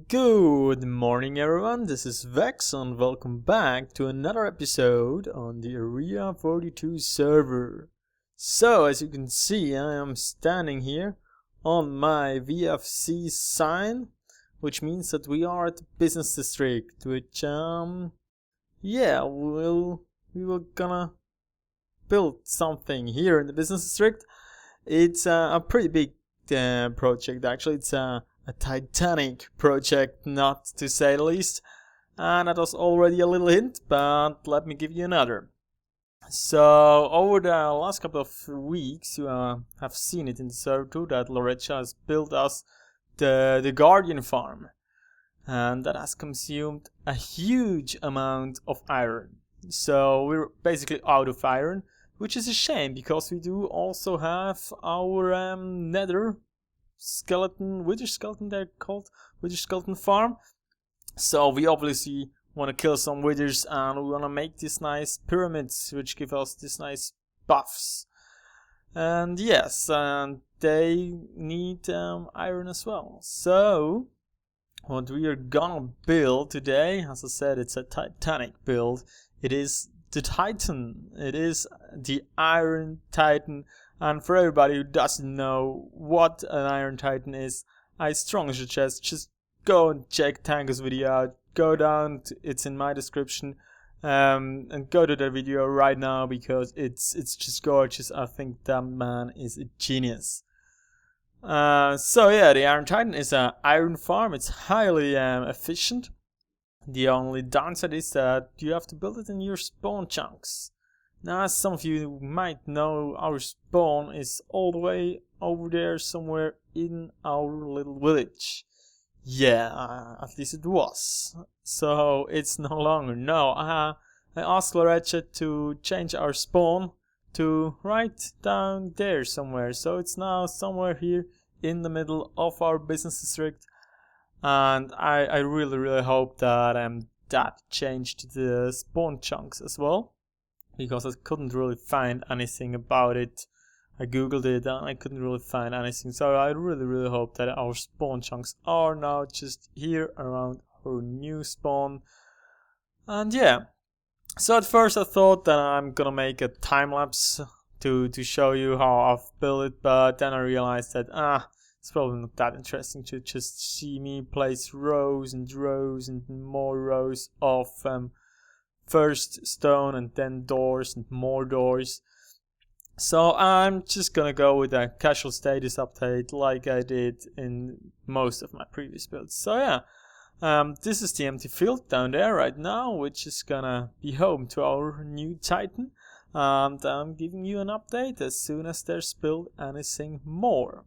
Good morning everyone, this is Vex and welcome back to another episode on the Area42 server. So as you can see, I am standing here on my VFC sign, which means that we are at the business district, which we will gonna build something here in the business district. It's a pretty big project actually. It's a Titanic project, not to say the least. And that was already a little hint, but let me give you another. So, over the last couple of weeks, you have seen it in the server too, that Lorecha has built us the Guardian farm. And that has consumed a huge amount of iron. So, we're basically out of iron, which is a shame, because we do also have our nether wither skeleton, they're called wither skeleton farm. So we obviously want to kill some withers, and we want to make these nice pyramids which give us these nice buffs. And yes, and they need iron as well. So what we are gonna build today, as I said, it's a Titanic build. It is the Titan. It is the Iron Titan. And for everybody who doesn't know what an Iron Titan is, I strongly suggest just go and check Tango's video out. Go down, it's in my description, and go to that video right now because it's just gorgeous. I think that man is a genius. So yeah, the Iron Titan is an iron farm. It's highly efficient. The only downside is that you have to build it in your spawn chunks. Now, as some of you might know, our spawn is all the way over there somewhere in our little village. Yeah, at least it was. So it's no longer. No, I asked Lorecha to change our spawn to right down there somewhere. So it's now somewhere here in the middle of our business district. And I really hope that that changed the spawn chunks as well, because I couldn't really find anything about it. I googled it and I couldn't really find anything. So I really hope that our spawn chunks are now just here around our new spawn. And yeah, so at first I thought that I'm gonna make a time lapse to show you how I've built it, but then I realized that it's probably not that interesting to just see me place rows and rows and more rows of first stone and then doors and more doors. So I'm just gonna go with a casual status update like I did in most of my previous builds. So yeah, this is the empty field down there right now, which is gonna be home to our new Titan. And I'm giving you an update as soon as there's built anything more.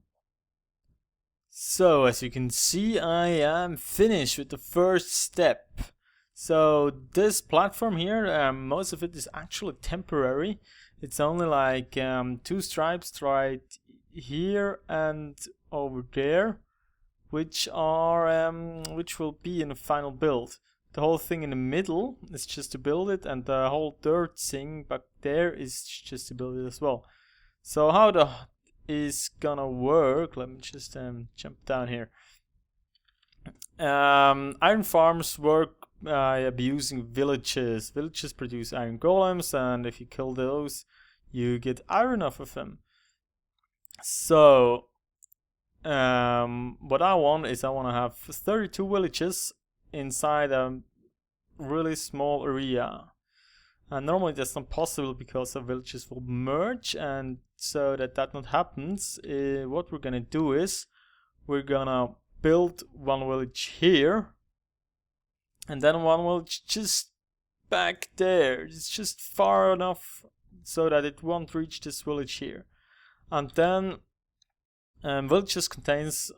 So as you can see, I am finished with the first step. So this platform here, most of it is actually temporary. It's only like 2 stripes right here and over there, which will be in the final build. The whole thing in the middle is just to build it, and the whole dirt thing back there is just to build it as well. So how the is gonna work? Let me just jump down here. Iron farms work by abusing villages. Villages produce iron golems, and if you kill those, you get iron off of them. So what I want to have 32 villages inside a really small area. And normally that's not possible because the villages will merge, and so that not happens, what we're gonna do is we're gonna build one village here, and then one village just back there. It's just far enough so that it won't reach this village here. And then villages contains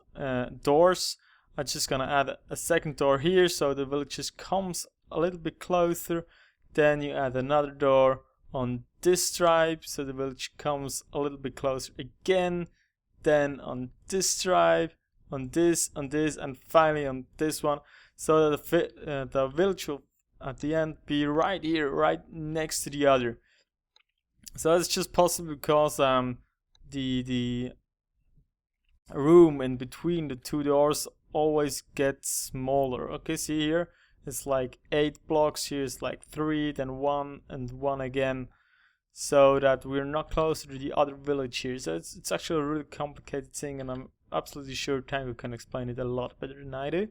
doors. I'm just gonna add a second door here so the village just comes a little bit closer. Then you add another door on this stripe so the village comes a little bit closer again. Then on this stripe, on this, and finally on this one. So that the village will at the end be right here, right next to the other. So it's just possible because the room in between the two doors always get smaller. Okay, see here, it's like 8 blocks, here is like 3, then 1 and 1 again, so that we're not closer to the other village here. So it's actually a really complicated thing, and I'm absolutely sure Tango can explain it a lot better than I do.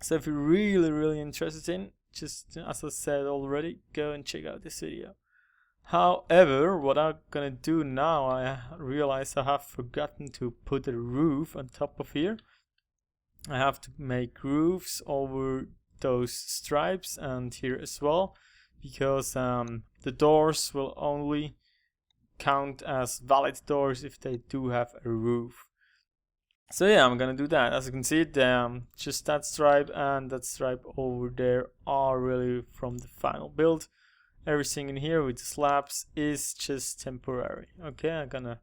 So if you're really interested in, just as I said already, go and check out this video. However, what I'm gonna do now, I realize I have forgotten to put a roof on top of here. I have to make roofs over those stripes and here as well, because the doors will only count as valid doors if they do have a roof. So yeah, I'm gonna do that. As you can see, just that stripe and that stripe over there are really from the final build. Everything in here with the slabs is just temporary. Okay, I'm gonna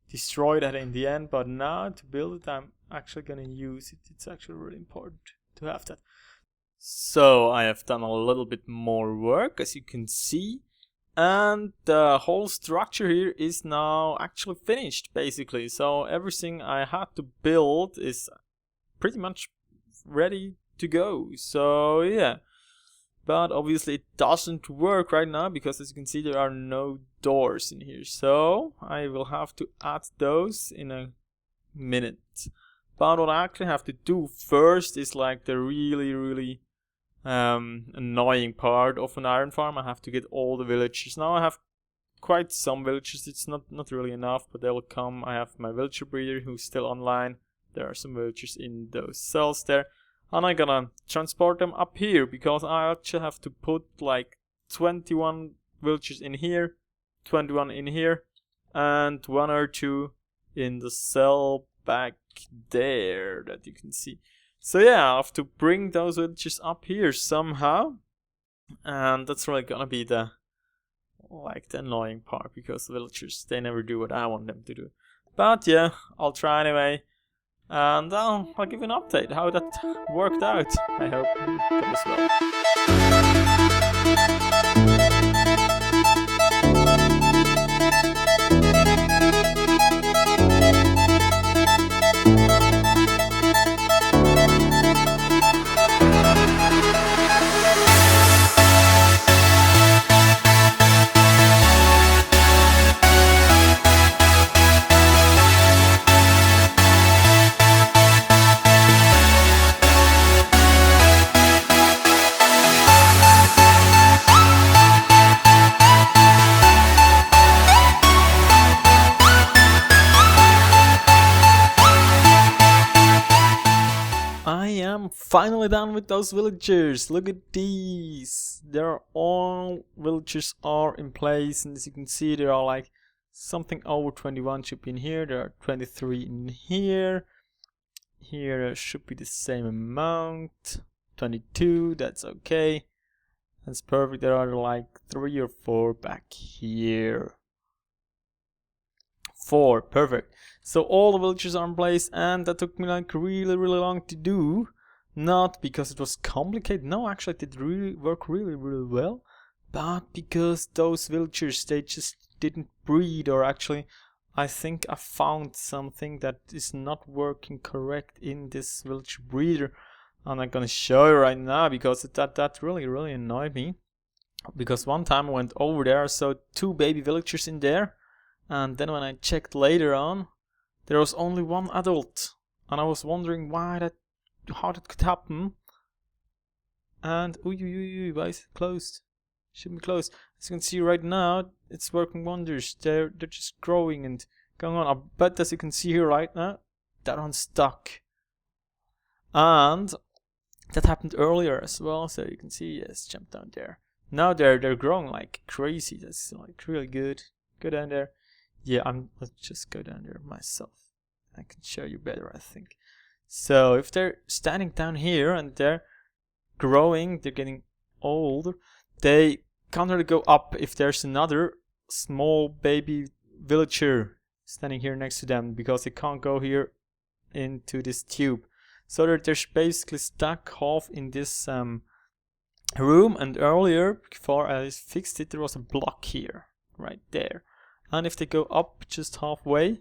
destroy that in the end, but now to build it, I'm actually gonna use it. It's actually really important to have that. So I have done a little bit more work, as you can see, and the whole structure here is now actually finished, basically. So everything I had to build is pretty much ready to go. So yeah, but obviously it doesn't work right now because, as you can see, there are no doors in here. So I will have to add those in a minute. But what I actually have to do first is like the really annoying part of an iron farm. I have to get all the villagers. Now I have quite some villagers. It's not really enough, but they will come. I have my villager breeder who's still online. There are some villagers in those cells there, and I'm gonna transport them up here because I actually have to put like 21 villagers in here, 21 in here, and 1 or 2 in the cell back there that you can see. So yeah, I have to bring those villagers up here somehow, and that's really gonna be the annoying part, because the villagers, they never do what I want them to do. But yeah, I'll try anyway, and I'll give you an update how that worked out. I hope it goes well. Finally done with those villagers. Look at these. They're all villagers are in place, and as you can see, there are like something over 21 should be in here. There are 23 in here. Here should be the same amount. 22, that's okay. That's perfect. There are like 3 or 4 back here. 4, perfect. So all the villagers are in place, and that took me like really long to do. Not because it was complicated, no, actually it did really work really well, but because those villagers, they just didn't breed, or actually I think I found something that is not working correct in this villager breeder, and I'm gonna show you right now, because that really annoyed me. Because one time I went over there, I saw 2 baby villagers in there, and then when I checked later on, there was only 1 adult, and I was wondering how that could happen. And why is it closed? Shouldn't be closed. As you can see right now, it's working wonders. They're just growing and going on. But as you can see here right now, that one's stuck. And that happened earlier as well. So you can see, yes, jump down there. Now they're growing like crazy. That's like really good. Go down there. Yeah, let's just go down there myself. I can show you better, I think. So if they're standing down here and they're growing, they're getting old, they can't really go up if there's another small baby villager standing here next to them, because they can't go here into this tube. So they're basically stuck half in this room, and earlier, before I fixed it, there was a block here, right there. And if they go up just halfway,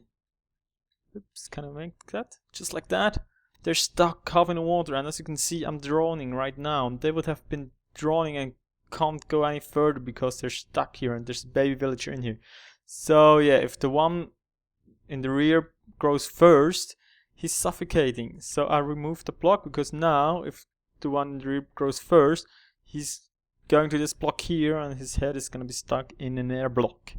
oops, can I make that? Just like that. they're stuck half in the water, and as you can see, I'm droning right now. They would have been droning and can't go any further because they're stuck here, and there's a baby villager in here. So yeah, if the one in the rear grows first, he's suffocating. So I removed the block, because now if the one in the rear grows first, he's going to this block here, and his head is gonna be stuck in an air block.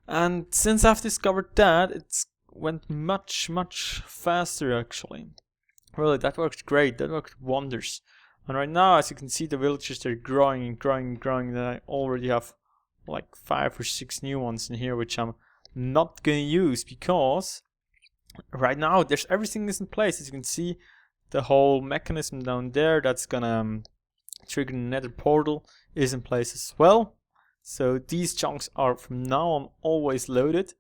And since I've discovered that, it's went much faster actually. Really, that worked great. That worked wonders. And right now, as you can see, the villagers, they're growing and growing and growing. And I already have like 5 or 6 new ones in here, which I'm not gonna use, because right now there's everything is in place. As you can see, the whole mechanism down there that's gonna trigger the nether portal is in place as well. So these chunks are from now on always loaded,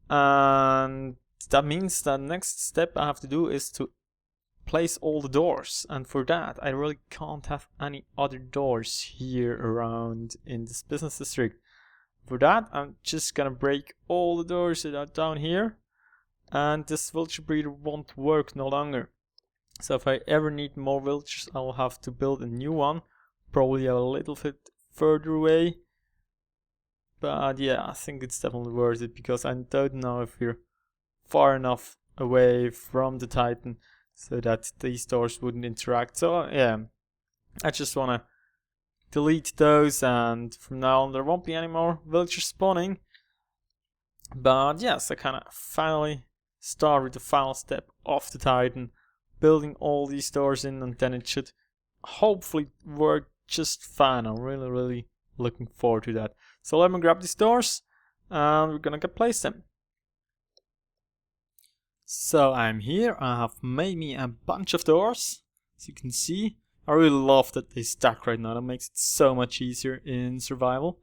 and that means that next step I have to do is to place all the doors, and for that I really can't have any other doors here around in this business district. For that, I'm just gonna break all the doors that are down here, and this villager breeder won't work no longer. So if I ever need more villagers, I'll have to build a new one, probably a little bit further away. But yeah, I think it's definitely worth it, because I don't know if we're far enough away from the Titan so that these doors wouldn't interact. So yeah, I just wanna delete those, and from now on there won't be any more villagers spawning. But yes, I kinda finally start with the final step of the Titan, building all these doors in, and then it should hopefully work just fine. I'm really looking forward to that. So let me grab these doors, and we're gonna place them. So I'm here. I have made me a bunch of doors, as you can see. I really love that they stack right now. That makes it so much easier in survival.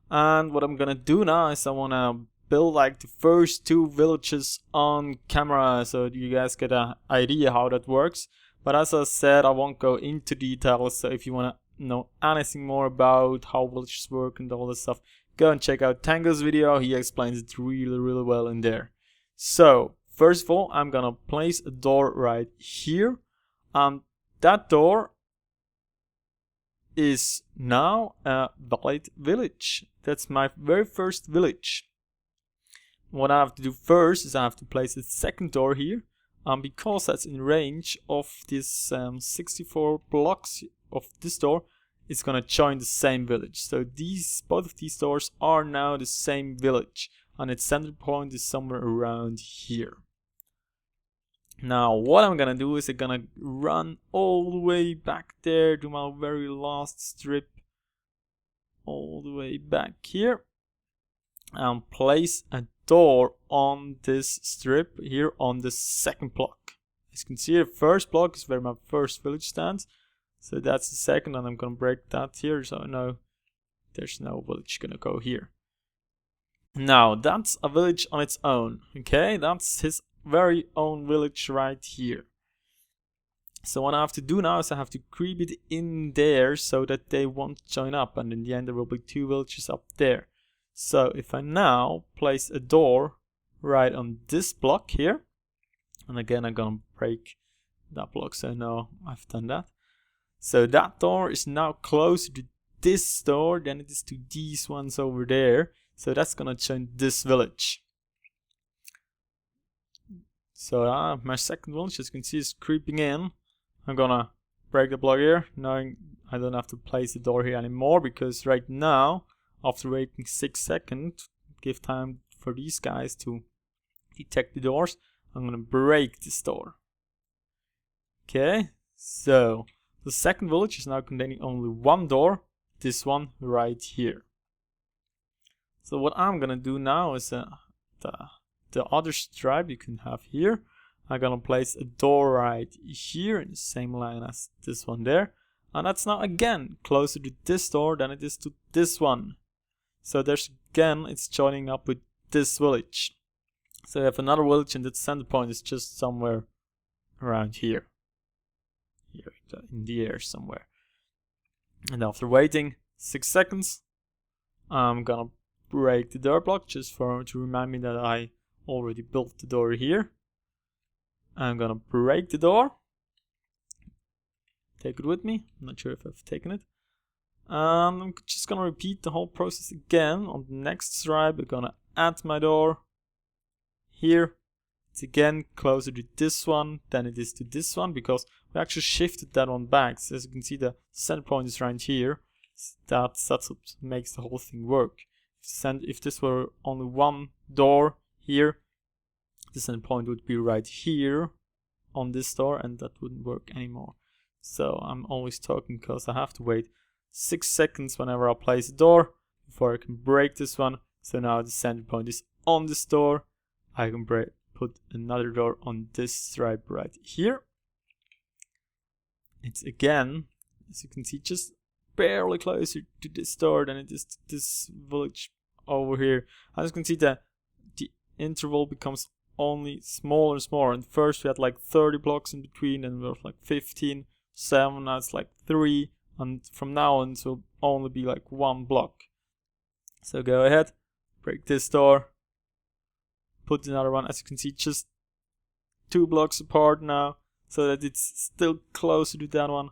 And what I'm gonna do now is I wanna build like the first 2 villages on camera, so you guys get an idea how that works. But as I said, I won't go into details. So if you wanna know anything more about how villages work and all this stuff, go and check out Tango's video. He explains it really well in there. So first of all, I'm gonna place a door right here. That door is now a valid village. That's my very first village. What I have to do first is I have to place a second door here, because that's in range of this 64 blocks of this door. It's gonna join the same village. So both of these doors are now the same village, and its center point is somewhere around here. Now what I'm gonna do is I'm gonna run all the way back there to my very last strip, all the way back here, and place a door on this strip here on the second block. As you can see, the first block is where my first village stands, so that's the second, and I'm gonna break that here, so no, there's no village gonna go here. Now that's a village on its own. Okay, that's his very own village right here. So what I have to do now is I have to creep it in there so that they won't join up, and in the end there will be 2 villages up there. So if I now place a door right on this block here, and again I'm gonna break that block, so no, I've done that. So that door is now closer to this door than it is to these ones over there. So that's gonna join this village. So my second village, as you can see, is creeping in. I'm gonna break the block here, knowing I don't have to place the door here anymore, because right now, after waiting 6 seconds, give time for these guys to detect the doors, I'm gonna break this door. Okay, so the second village is now containing only 1 door, this one right here. So what I'm gonna do now is the other stripe you can have here, I'm gonna place a door right here in the same line as this one there, and that's now again closer to this door than it is to this one. So there's again, it's joining up with this village. So we have another village, and the center point is just somewhere around here. Here in the air somewhere. And after waiting 6 seconds, I'm gonna break the door block just to remind me that I already built the door here. I'm gonna break the door. Take it with me. I'm not sure if I've taken it. And I'm just gonna repeat the whole process again. On the next stripe, I'm gonna add my door. Here, it's again closer to this one than it is to this one, because we actually shifted that one back. So as you can see, the center point is right here. That's what makes the whole thing work. If this were only one door here, the center point would be right here on this door, and that wouldn't work anymore. So I'm always talking because I have to wait 6 seconds whenever I place a door before I can break this one. So now the center point is on this door. I can put another door on this stripe right here. It's again, as you can see, just barely closer to this door than it is to this village over here. As you can see, the interval becomes only smaller and smaller. And first we had like 30 blocks in between, and we were like 15, 7, now it's like 3, and from now on it will only be like 1 block. So go ahead, break this door, put another one, as you can see, just 2 blocks apart now, so that it's still closer to that one.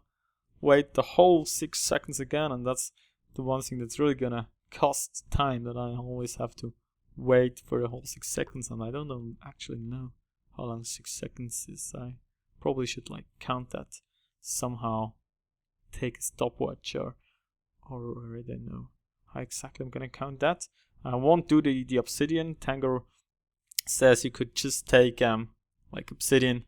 Wait the whole 6 seconds again, and that's the one thing that's really gonna cost time, that I always have to wait for the whole 6 seconds, and I don't actually know how long 6 seconds is. I probably should like count that somehow, take a stopwatch, or I don't know how exactly I'm gonna count that. I won't do the obsidian. Tango says you could just take like obsidian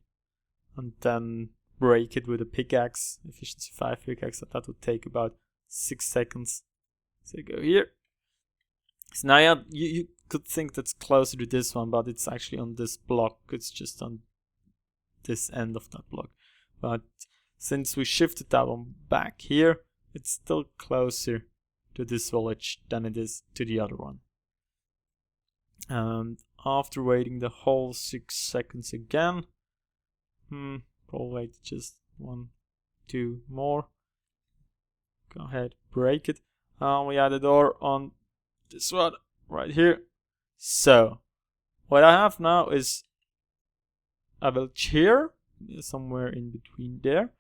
and then break it with a pickaxe, efficiency 5 pickaxe, and that would take about 6 seconds. So go here. So now yeah, you could think that's closer to this one, but it's actually on this block. It's just on this end of that block. But since we shifted that one back here, it's still closer to this village than it is to the other one. And after waiting the whole 6 seconds again, probably wait just 1, 2 more. Go ahead, break it. We add a door on this one right here. So what I have now is a village here, somewhere in between there,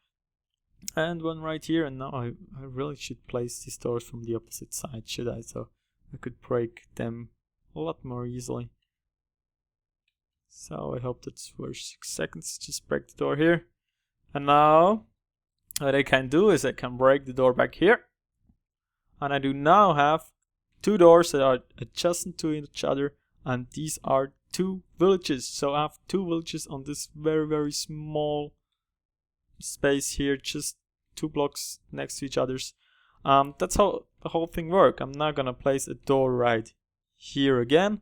and one right here. And now I really should place these doors from the opposite side, should I? So I could break them a lot more easily. So I hope that's for 6 seconds. Just break the door here. And now what I can do is I can break the door back here. And I do now have 2 doors that are adjacent to each other. And these are 2 villages. So I have 2 villages on this very, very small space here. Just 2 blocks next to each other's. That's how the whole thing works. I'm now gonna place a door right here again.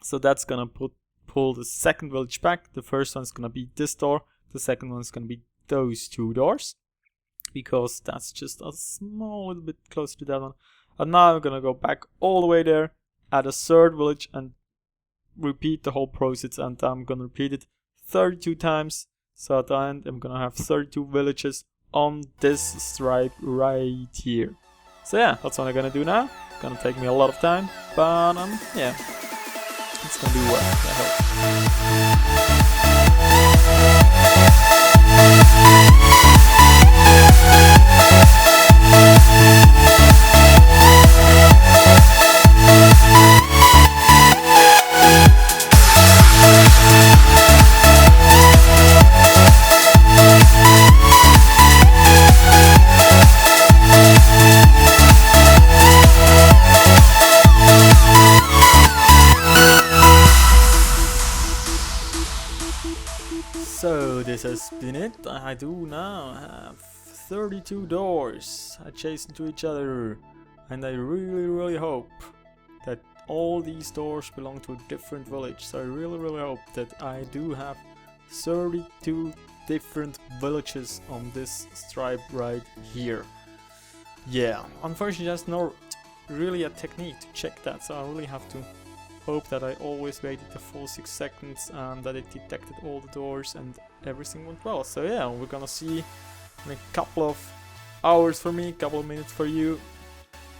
So that's gonna pull the second village back. The first one's gonna be this door. The second one's gonna be those 2 doors, because that's just a small little bit closer to that one. And now I'm gonna go back all the way there, add a third village, and repeat the whole process. And I'm gonna repeat it 32 times. So at the end, I'm gonna have 32 villages on this stripe right here. So yeah, that's what I'm gonna do now. It's gonna take me a lot of time, but yeah, it's gonna do well, I hope. So this has been it. I do now have 32 doors adjacent to each other, and I really hope that all these doors belong to a different village. So I really hope that I do have 32 different villages on this stripe right here. Yeah, unfortunately there's no really a technique to check that, so I really have to hope that I always waited the full 6 seconds and that it detected all the doors and everything went well. So yeah, we're gonna see in a couple of hours for me, a couple of minutes for you.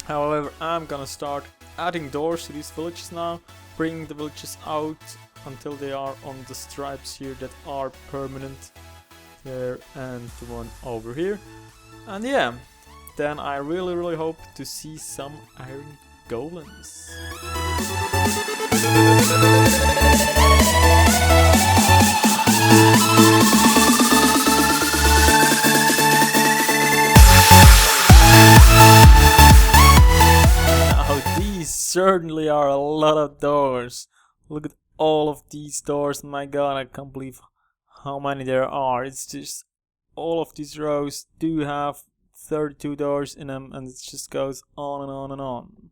However, I'm gonna start adding doors to these villages now, bringing the villages out until they are on the stripes here that are permanent. There and the one over here. And yeah, then I really hope to see some iron golems. Now these certainly are a lot of doors. Look at all of these doors. My god, I can't believe how many there are. It's just all of these rows do have 32 doors in them, and it just goes on and on and on.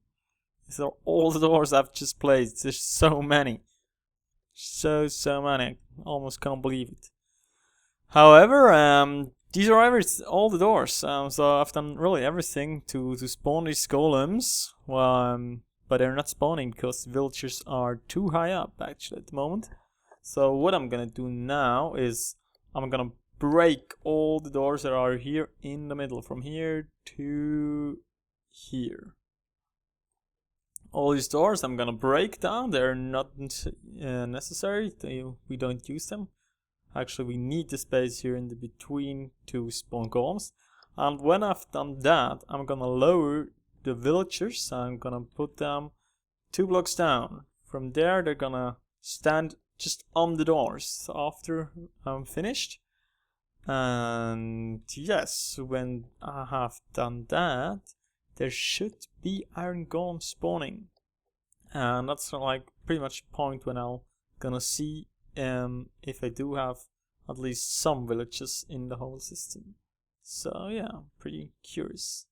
These are all the doors I've just placed. There's so many. So many. I almost can't believe it. However, these are all the doors. So I've done really everything to spawn these golems. Well, but they're not spawning because villagers are too high up actually at the moment. So what I'm gonna do now is I'm gonna break all the doors that are here in the middle, from here to here. All these doors I'm gonna break down. They're not necessary. We don't use them. Actually, we need the space here in the between to spawn golems. And when I've done that, I'm gonna lower the villagers. I'm gonna put them 2 blocks down. From there, they're gonna stand just on the doors after I'm finished. And yes, when I have done that, there should be iron golem spawning. And that's like pretty much the point when I'm gonna see if I do have at least some villages in the whole system. So yeah, pretty curious.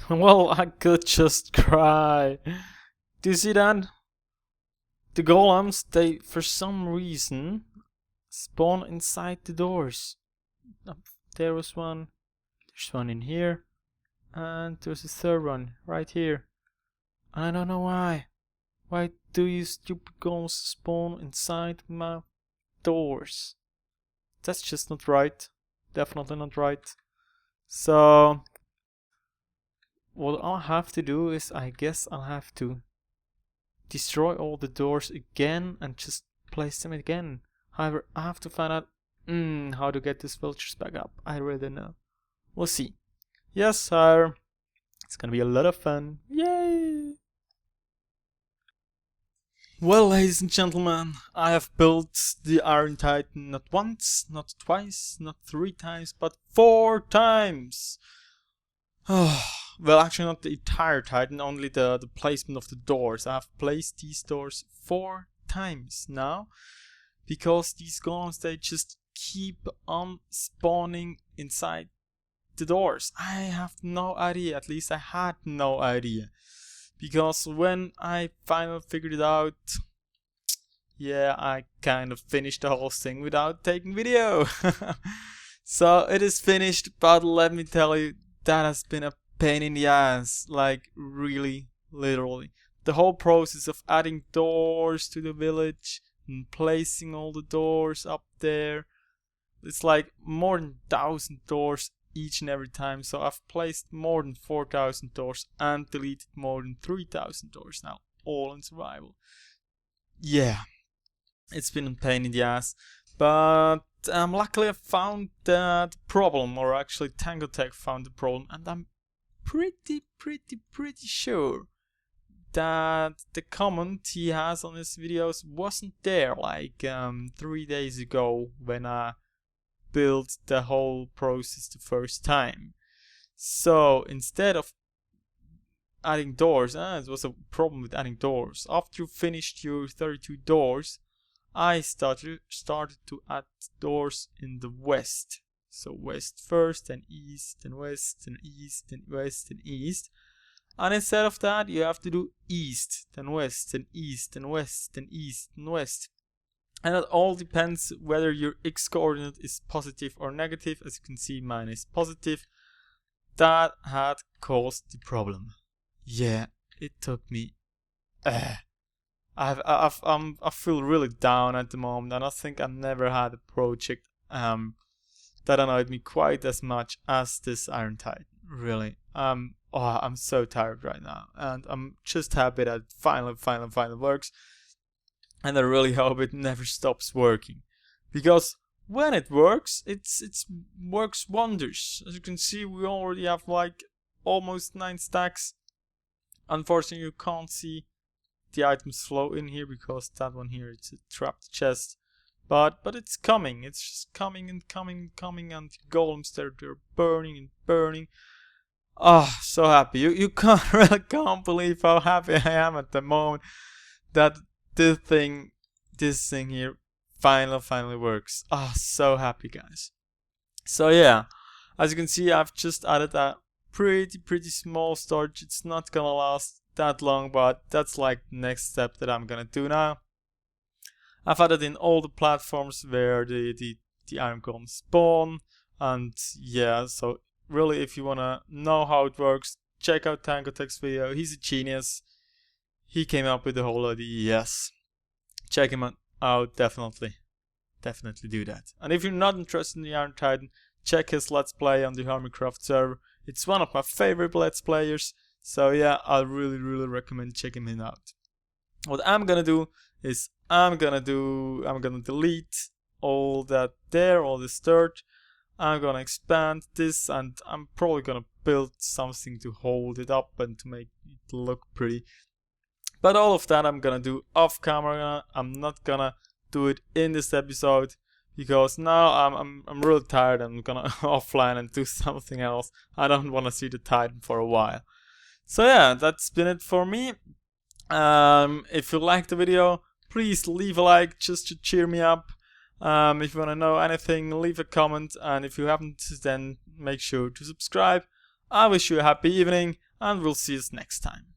Well, I could just cry. Do you see that? The golems, they for some reason spawn inside the doors. There was one. There's one in here. And there's a third one right here. And I don't know why. Why do you stupid golems spawn inside my doors? That's just not right. Definitely not right. So what I'll have to do is, I guess I'll have to destroy all the doors again and just place them again. However, I have to find out how to get these villagers back up. I really don't know. We'll see. Yes, sir. It's gonna be a lot of fun. Yay! Well, ladies and gentlemen, I have built the Iron Titan not once, not twice, not 3 times, but 4 times. Well, actually not the entire Titan, only the placement of the doors. I have placed these doors 4 times now, because these golems, they just keep on spawning inside the doors. I have no idea, at least I had no idea. Because when I finally figured it out, yeah, I kind of finished the whole thing without taking video. So it is finished, but let me tell you, that has been a pain in the ass. Like, really, literally. The whole process of adding doors to the village and placing all the doors up there. It's like more than 1,000 doors each and every time. So I've placed more than 4,000 doors and deleted more than 3,000 doors now, all in survival. Yeah, it's been a pain in the ass, but luckily I found the problem, or actually TangoTek found the problem, and I'm pretty sure that the comment he has on his videos wasn't there like 3 days ago when I built the whole process the first time. So instead of adding doors, it was a problem with adding doors. After you finished your 32 doors, I started to add doors in the west. So west first, then east, then west, then east, then west, then east. And instead of that, you have to do east, then west, then east, then west, then east, then west. And it all depends whether your x-coordinate is positive or negative. As you can see, mine is positive. That had caused the problem. Yeah, it took me. I feel really down at the moment, and I think I never had a project that annoyed me quite as much as this Iron Titan. Really, I'm so tired right now, and I'm just happy that it finally works. and I really hope it never stops working, because when it works, it works wonders. As you can see, we already have like almost 9 stacks. Unfortunately, you can't see the items flow in here because that one here, it's a trapped chest. But it's coming. It's just coming and coming and coming, and the golems they're burning and burning. Oh, so happy. You can't believe how happy I am at the moment that this thing here finally works. Oh, so happy, guys. So yeah, as you can see, I've just added a pretty small storage. It's not gonna last that long, but that's like the next step that I'm gonna do now. I've added in all the platforms where the iron golems spawn, and yeah, so really, if you wanna know how it works, check out TangoTek's video. He's a genius. He came up with the whole idea. Yes, check him out. Definitely do that. And if you're not interested in the Iron Titan, check his Let's Play on the Hermitcraft server. It's one of my favorite Let's Players. So yeah, I really recommend checking him out. What I'm gonna do is I'm gonna delete all that there, all this dirt. I'm gonna expand this, and I'm probably gonna build something to hold it up and to make it look pretty. But all of that I'm gonna do off camera. I'm not gonna do it in this episode because now I'm really tired. I'm gonna offline and do something else. I don't want to see the Titan for a while. So yeah, that's been it for me. If you liked the video, please leave a like just to cheer me up. If you want to know anything, leave a comment, and if you haven't, then make sure to subscribe. I wish you a happy evening, and we'll see you next time.